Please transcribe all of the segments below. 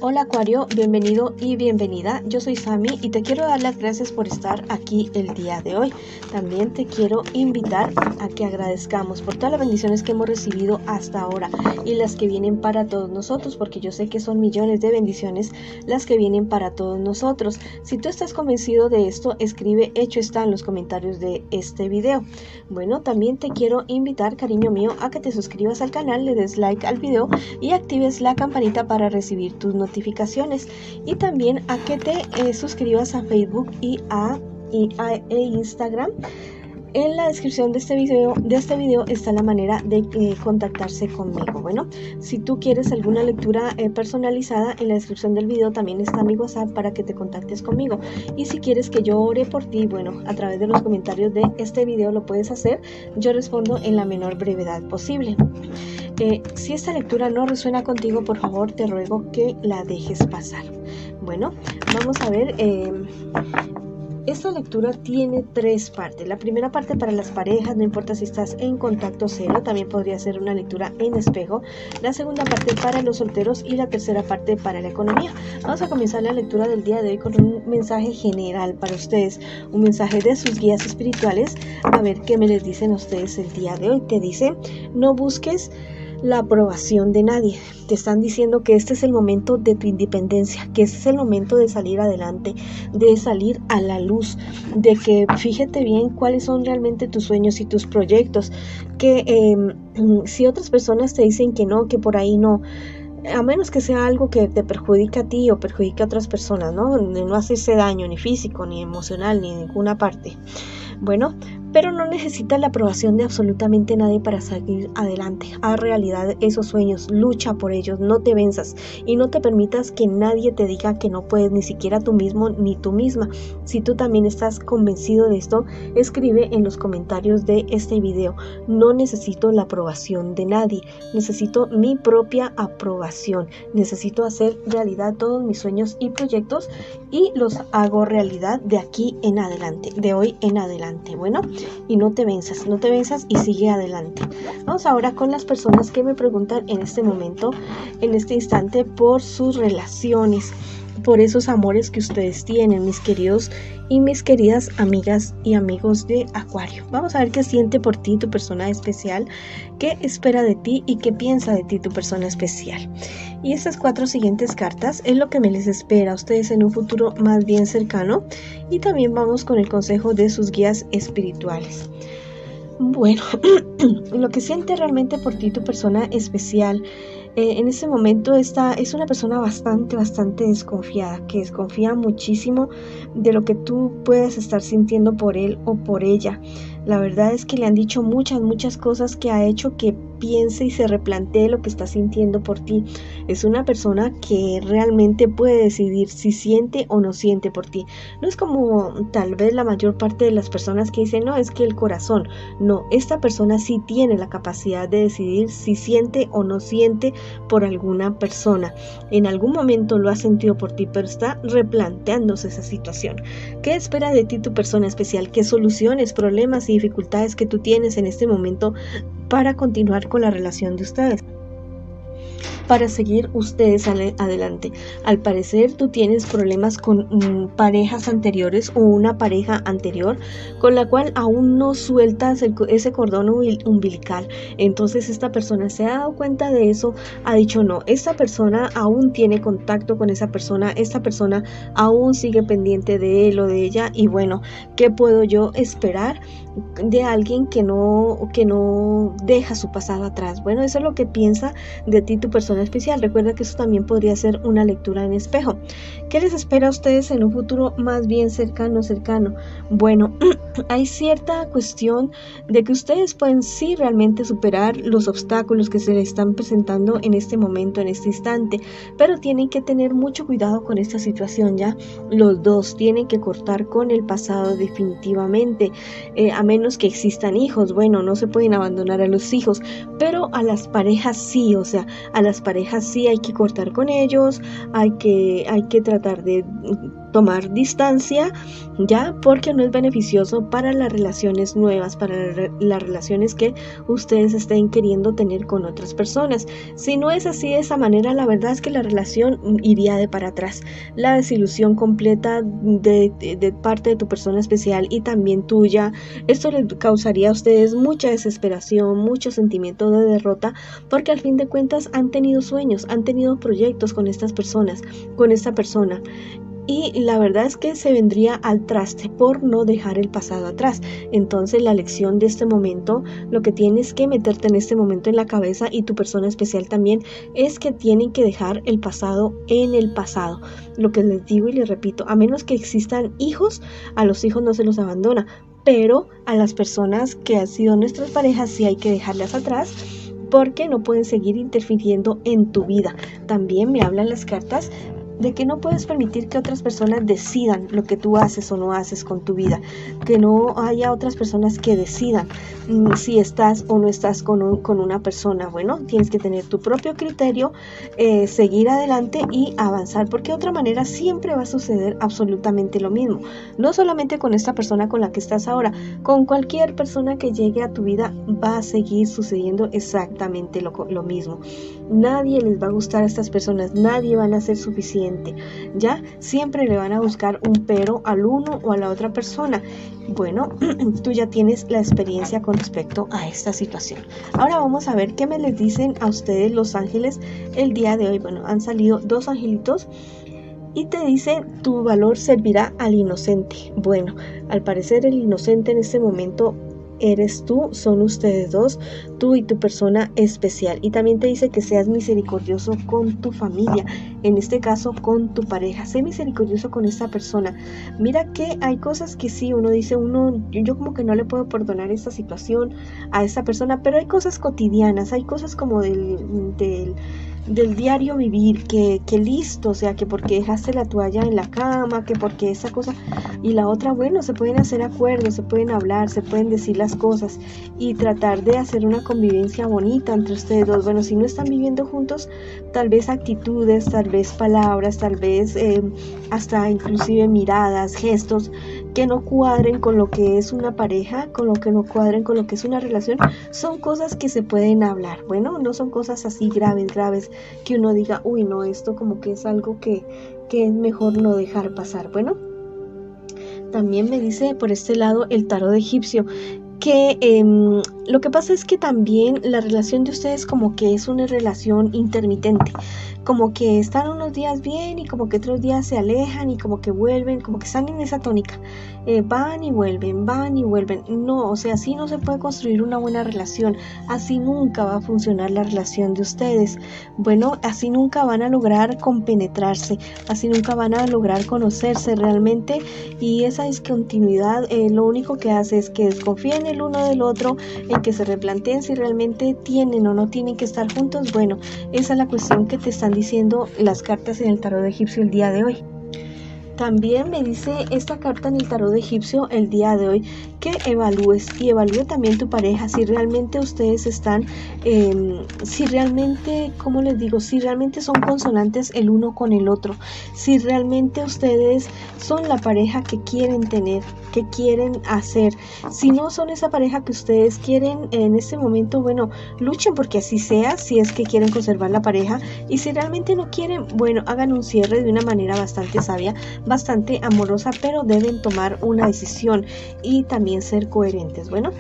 Hola Acuario, bienvenido y bienvenida. Yo soy Sami y te quiero dar las gracias por estar aquí el día de hoy. También te quiero invitar a que agradezcamos por todas las bendiciones que hemos recibido hasta ahora y las que vienen para todos nosotros, porque yo sé que son millones de bendiciones las que vienen para todos nosotros. Si tú estás convencido de esto, escribe hecho está en los comentarios de este video. Bueno, también te quiero invitar, cariño mío, a que te suscribas al canal, le des like al video y actives la campanita para recibir tus notificaciones, y también a que te suscribas a Facebook y a Instagram. En la descripción de este video está la manera de contactarse conmigo. Bueno, si tú quieres alguna lectura personalizada, en la descripción del video también está mi WhatsApp para que te contactes conmigo. Y si quieres que yo ore por ti, bueno, a través de los comentarios de este video lo puedes hacer. Yo respondo en la menor brevedad posible. Si esta lectura no resuena contigo, por favor te ruego que la dejes pasar. Bueno, vamos a ver. Esta lectura tiene tres partes. La primera parte para las parejas, no importa si estás en contacto cero, también podría ser una lectura en espejo. La segunda parte para los solteros y la tercera parte para la economía. Vamos a comenzar la lectura del día de hoy con un mensaje general para ustedes, un mensaje de sus guías espirituales. A ver qué me les dicen ustedes el día de hoy. Te dice: no busques la aprobación de nadie. Te están diciendo que este es el momento de tu independencia, que este es el momento de salir adelante, de salir a la luz, de que fíjate bien cuáles son realmente tus sueños y tus proyectos, que si otras personas te dicen que no, que por ahí no, a menos que sea algo que te perjudique a ti o perjudique a otras personas, ¿no? De no hacerse daño ni físico, ni emocional, ni en ninguna parte. Bueno, pero no necesitas la aprobación de absolutamente nadie para salir adelante. Haz realidad esos sueños, lucha por ellos, no te venzas y no te permitas que nadie te diga que no puedes, ni siquiera tú mismo ni tú misma. Si tú también estás convencido de esto, escribe en los comentarios de este video: no necesito la aprobación de nadie, necesito mi propia aprobación, necesito hacer realidad todos mis sueños y proyectos y los hago realidad de aquí en adelante, de hoy en adelante. Bueno, y no te venzas y sigue adelante. Vamos ahora con las personas que me preguntan en este momento, en este instante, por sus relaciones, por esos amores que ustedes tienen, mis queridos y mis queridas amigas y amigos de Acuario. Vamos a ver qué siente por ti tu persona especial, qué espera de ti y qué piensa de ti tu persona especial. Y estas cuatro siguientes cartas es lo que me les espera a ustedes en un futuro más bien cercano. Y también vamos con el consejo de sus guías espirituales. Bueno, lo que siente realmente por ti tu persona especial en este momento es una persona bastante desconfiada, que desconfía muchísimo de lo que tú puedas estar sintiendo por él o por ella. La verdad es que le han dicho muchas cosas que ha hecho que piense y se replantee lo que está sintiendo por ti. Es una persona que realmente puede decidir si siente o no siente por ti. No es como tal vez la mayor parte de las personas que dicen: no, es que el corazón. No, esta persona sí tiene la capacidad de decidir si siente o no siente por alguna persona. En algún momento lo ha sentido por ti, pero está replanteándose esa situación. ¿Qué espera de ti tu persona especial? ¿Qué soluciones, problemas y dificultades que tú tienes en este momento para continuar con la relación de ustedes, para seguir ustedes adelante? Al parecer tú tienes problemas con parejas anteriores o una pareja anterior con la cual aún no sueltas ese cordón umbilical. Entonces esta persona se ha dado cuenta de eso, ha dicho: no, esta persona aún tiene contacto con esa persona, esta persona aún sigue pendiente de él o de ella, y bueno, ¿qué puedo yo esperar de alguien que no deja su pasado atrás? Bueno, eso es lo que piensa de ti tu persona especial. Recuerda que eso también podría ser una lectura en espejo. ¿Qué les espera a ustedes en un futuro más bien cercano? Bueno, hay cierta cuestión de que ustedes pueden sí realmente superar los obstáculos que se les están presentando en este momento, en este instante, pero tienen que tener mucho cuidado con esta situación. Ya los dos tienen que cortar con el pasado definitivamente, a menos que existan hijos. Bueno, no se pueden abandonar a los hijos, pero a las parejas sí, o sea, a las parejas sí hay que cortar con ellos, hay que tratar de tomar distancia, ya, porque no es beneficioso para las relaciones nuevas, para las relaciones que ustedes estén queriendo tener con otras personas. Si no es así de esa manera, la verdad es que la relación iría de para atrás. La desilusión completa de parte de tu persona especial y también tuya, esto les causaría a ustedes mucha desesperación, mucho sentimiento de derrota, porque al fin de cuentas han tenido sueños, han tenido proyectos con estas personas, con esta persona. Y la verdad es que se vendría al traste por no dejar el pasado atrás. Entonces la lección de este momento, lo que tienes que meterte en este momento en la cabeza, y tu persona especial también, es que tienen que dejar el pasado en el pasado. Lo que les digo y les repito, a menos que existan hijos, a los hijos no se los abandona, pero a las personas que han sido nuestras parejas sí hay que dejarlas atrás, porque no pueden seguir interfiriendo en tu vida. También me hablan las cartas de que no puedes permitir que otras personas decidan lo que tú haces o no haces con tu vida, que no haya otras personas que decidan si estás o no estás con una persona. Bueno, tienes que tener tu propio criterio, seguir adelante y avanzar, porque de otra manera siempre va a suceder absolutamente lo mismo, no solamente con esta persona con la que estás ahora, con cualquier persona que llegue a tu vida va a seguir sucediendo exactamente lo mismo. Nadie les va a gustar a estas personas, nadie van a ser suficiente. Ya siempre le van a buscar un pero al uno o a la otra persona. Bueno, tú ya tienes la experiencia con respecto a esta situación. Ahora vamos a ver qué me les dicen a ustedes los ángeles el día de hoy. Bueno, han salido dos angelitos y te dice: tu valor servirá al inocente. Bueno, al parecer el inocente en este momento eres tú, son ustedes dos, tú y tu persona especial. Y también te dice que seas misericordioso con tu familia, en este caso con tu pareja. Sé misericordioso con esta persona. Mira que hay cosas que sí, uno dice, yo como que no le puedo perdonar esta situación a esta persona, pero hay cosas cotidianas, hay cosas como del diario vivir, que listo, o sea, que porque dejaste la toalla en la cama, que porque esa cosa y la otra, bueno, se pueden hacer acuerdos, se pueden hablar, se pueden decir las cosas y tratar de hacer una convivencia bonita entre ustedes dos. Bueno, si no están viviendo juntos, tal vez actitudes, tal vez palabras, tal vez hasta inclusive miradas, gestos que no cuadren con lo que es una pareja, con lo que no cuadren con lo que es una relación, son cosas que se pueden hablar. Bueno, no son cosas así graves que uno diga, uy, no, esto como que es algo que es mejor no dejar pasar. Bueno, también me dice por este lado el tarot egipcio que lo que pasa es que también la relación de ustedes como que es una relación intermitente, como que están unos días bien y como que otros días se alejan y como que vuelven, como que están en esa tónica, van y vuelven. No, o sea, así no se puede construir una buena relación, así nunca va a funcionar la relación de ustedes. Bueno, así nunca van a lograr compenetrarse, así nunca van a lograr conocerse realmente, y esa discontinuidad lo único que hace es que desconfíen el uno del otro, en que se replanteen si realmente tienen o no tienen que estar juntos. Bueno, esa es la cuestión que te están diciendo las cartas en el tarot egipcio el día de hoy. También me dice esta carta en el tarot egipcio el día de hoy que evalúes y evalúe también tu pareja, si realmente ustedes están, si realmente, ¿cómo les digo? Si realmente son consonantes el uno con el otro, si realmente ustedes son la pareja que quieren tener, que quieren hacer. Si no son esa pareja que ustedes quieren en este momento, bueno, luchen porque así sea, si es que quieren conservar la pareja, y si realmente no quieren, bueno, hagan un cierre de una manera bastante sabia, bastante amorosa, pero deben tomar una decisión y también ser coherentes. Bueno,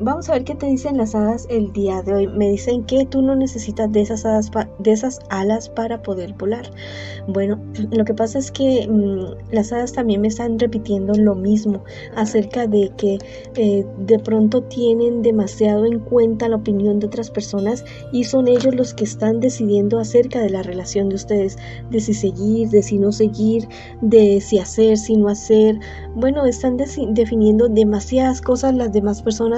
vamos a ver qué te dicen las hadas el día de hoy. Me dicen que tú no necesitas de esas alas para poder volar. Bueno, lo que pasa es que las hadas también me están repitiendo lo mismo acerca de que de pronto tienen demasiado en cuenta la opinión de otras personas y son ellos los que están decidiendo acerca de la relación de ustedes, de si seguir, de si no seguir, de si hacer, si no hacer. Bueno, están definiendo demasiadas cosas las demás personas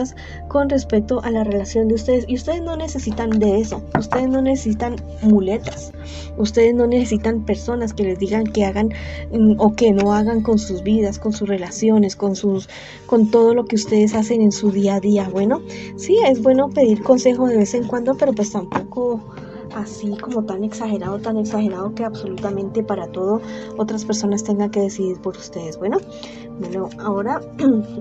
con respecto a la relación de ustedes, y ustedes no necesitan de eso. Ustedes no necesitan muletas, ustedes no necesitan personas que les digan que hagan o que no hagan con sus vidas, con sus relaciones, con todo lo que ustedes hacen en su día a día. Bueno, sí, es bueno pedir consejo de vez en cuando, pero pues tampoco así como tan exagerado que absolutamente para todo otras personas tengan que decidir por ustedes. Bueno, ahora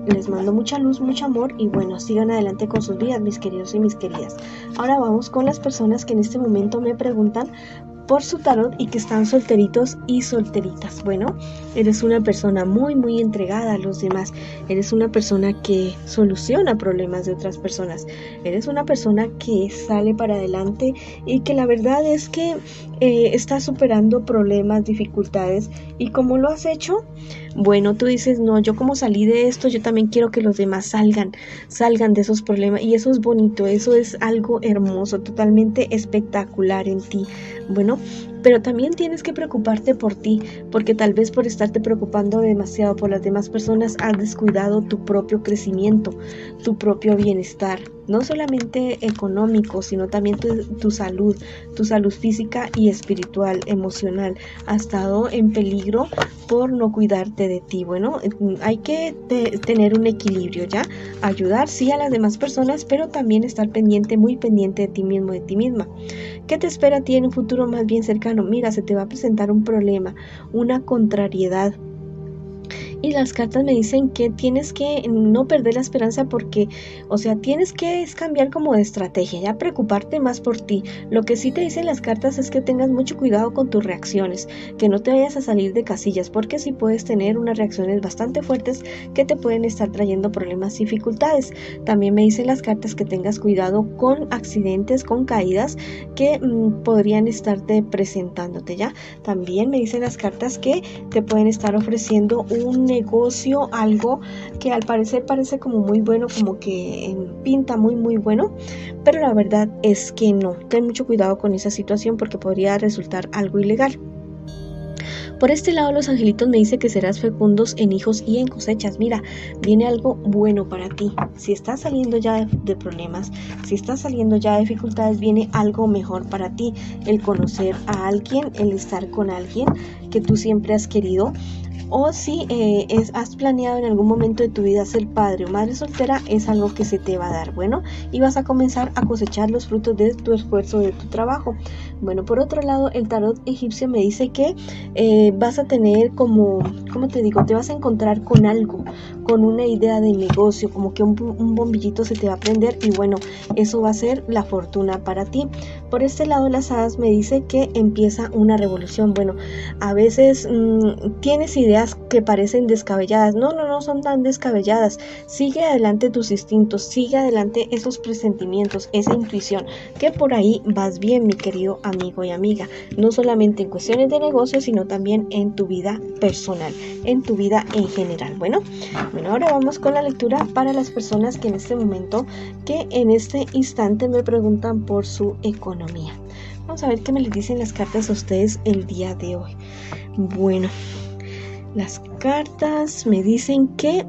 les mando mucha luz, mucho amor y bueno, sigan adelante con sus vidas, mis queridos y mis queridas. Ahora vamos con las personas que en este momento me preguntan por su tarot y que están solteritos y solteritas. Bueno, eres una persona muy entregada a los demás. Eres una persona que soluciona problemas de otras personas. Eres una persona que sale para adelante y que la verdad es que está superando problemas, dificultades. ¿Y cómo lo has hecho? Bueno, tú dices, no, yo como salí de esto, yo también quiero que los demás salgan de esos problemas. Y eso es bonito, eso es algo hermoso, totalmente espectacular en ti. Bueno, pero también tienes que preocuparte por ti, porque tal vez por estarte preocupando demasiado por las demás personas has descuidado tu propio crecimiento, tu propio bienestar, no solamente económico, sino también tu salud física y espiritual, emocional, ha estado en peligro por no cuidarte de ti. Bueno, hay que tener un equilibrio, ¿ya? Ayudar sí a las demás personas, pero también estar muy pendiente de ti mismo, de ti misma. ¿Qué te espera a ti en un futuro más bien cercano? Mira, se te va a presentar un problema, una contrariedad. Y las cartas me dicen que tienes que no perder la esperanza porque, o sea, tienes que cambiar como de estrategia, ya preocuparte más por ti. Lo que sí te dicen las cartas es que tengas mucho cuidado con tus reacciones, que no te vayas a salir de casillas, porque sí puedes tener unas reacciones bastante fuertes que te pueden estar trayendo problemas y dificultades. También me dicen las cartas que tengas cuidado con accidentes, con caídas que podrían estarte presentándote, ¿ya? También me dicen las cartas que te pueden estar ofreciendo un negocio, algo que al parecer parece como muy bueno, como que pinta muy bueno, pero la verdad es que no. Ten mucho cuidado con esa situación porque podría resultar algo ilegal. Por este lado, los angelitos me dicen que serás fecundos en hijos y en cosechas. Mira, viene algo bueno para ti. Si estás saliendo ya de problemas, si estás saliendo ya de dificultades, viene algo mejor para ti. El conocer a alguien, el estar con alguien que tú siempre has querido. O si has planeado en algún momento de tu vida ser padre o madre soltera, es algo que se te va a dar, bueno, y vas a comenzar a cosechar los frutos de tu esfuerzo, de tu trabajo. Bueno, por otro lado, el tarot egipcio me dice que vas a tener ¿cómo te digo? Te vas a encontrar con algo, con una idea de negocio, como que un bombillito se te va a prender y bueno, eso va a ser la fortuna para ti. Por este lado, las hadas me dice que empieza una revolución. Bueno, a veces tienes ideas que parecen descabelladas. No son tan descabelladas. Sigue adelante tus instintos, sigue adelante esos presentimientos, esa intuición, que por ahí vas bien, mi querido amigo y amiga, no solamente en cuestiones de negocio, sino también en tu vida personal, en tu vida en general. Bueno, ahora vamos con la lectura para las personas que en este instante me preguntan por su economía. Vamos a ver qué me les dicen las cartas a ustedes el día de hoy. Bueno, las cartas me dicen que,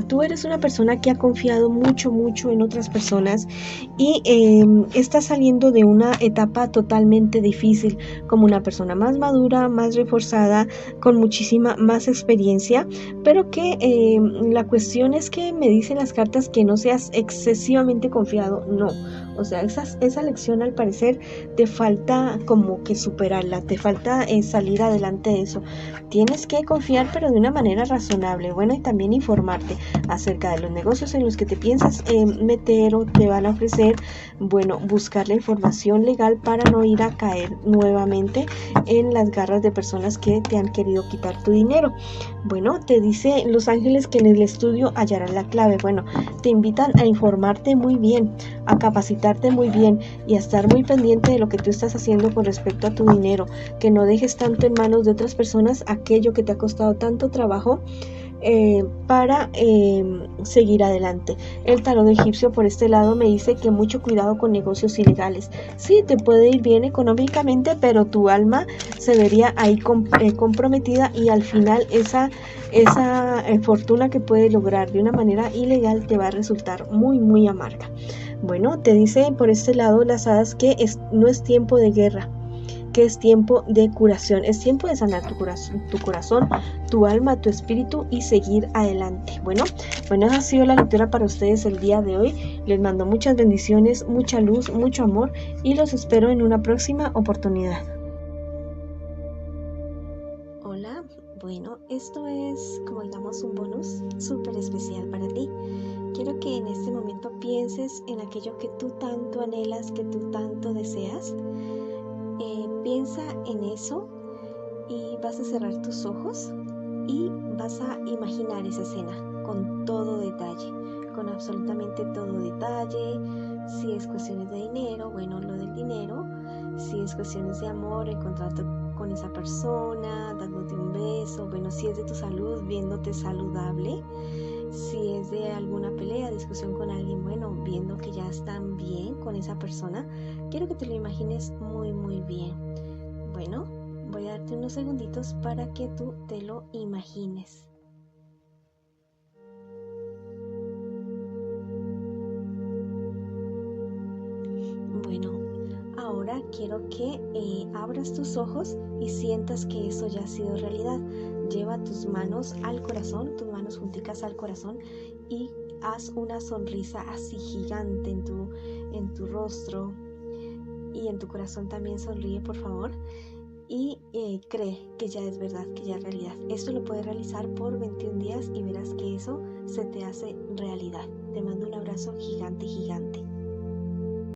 tú eres una persona que ha confiado mucho en otras personas y está saliendo de una etapa totalmente difícil, como una persona más madura, más reforzada, con muchísima más experiencia, pero que la cuestión es que me dicen las cartas que no seas excesivamente confiado, no. O sea, esa lección al parecer te falta como que superarla, te falta salir adelante de eso. Tienes que confiar, pero de una manera razonable, bueno, y también informarte acerca de los negocios en los que te piensas meter o te van a ofrecer, bueno, buscar la información legal para no ir a caer nuevamente en las garras de personas que te han querido quitar tu dinero. Bueno, te dice los ángeles que en el estudio hallarán la clave. Bueno, te invitan a informarte muy bien, a capacitarte muy bien y a estar muy pendiente de lo que tú estás haciendo con respecto a tu dinero, que no dejes tanto en manos de otras personas aquello que te ha costado tanto trabajo para seguir adelante. El tarot egipcio por este lado me dice que mucho cuidado con negocios ilegales. Sí, te puede ir bien económicamente, pero tu alma se vería ahí comprometida y al final esa fortuna que puedes lograr de una manera ilegal te va a resultar muy amarga. Bueno, te dice por este lado las hadas que no es tiempo de guerra. que es tiempo de curación, es tiempo de sanar tu corazón, tu alma, tu espíritu y seguir adelante. Bueno, esa ha sido la lectura para ustedes el día de hoy. Les mando muchas bendiciones, mucha luz, mucho amor y los espero en una próxima oportunidad. Hola, bueno, esto es como digamos un bonus súper especial para ti. Quiero que en este momento pienses en aquello que tú tanto anhelas, que tú tanto deseas. Piensa en eso y vas a cerrar tus ojos y vas a imaginar esa escena con todo detalle, con absolutamente todo detalle. Si es cuestiones de dinero, bueno, lo del dinero. Si es cuestiones de amor, encontrarte con esa persona, dándote un beso. Bueno, si es de tu salud, viéndote saludable. Si es de alguna pelea, discusión con alguien, bueno, viendo que ya están bien con esa persona, quiero que te lo imagines muy, muy bien. Bueno, voy a darte unos segunditos para que tú te lo imagines. Bueno, ahora quiero que abras tus ojos y sientas que eso ya ha sido realidad. Lleva tus manos al corazón, tus manos junticas al corazón y haz una sonrisa así gigante en tu rostro y en tu corazón también. Sonríe, por favor, y cree que ya es verdad, que ya es realidad. Esto lo puedes realizar por 21 días y verás que eso se te hace realidad. Te mando un abrazo gigante, gigante.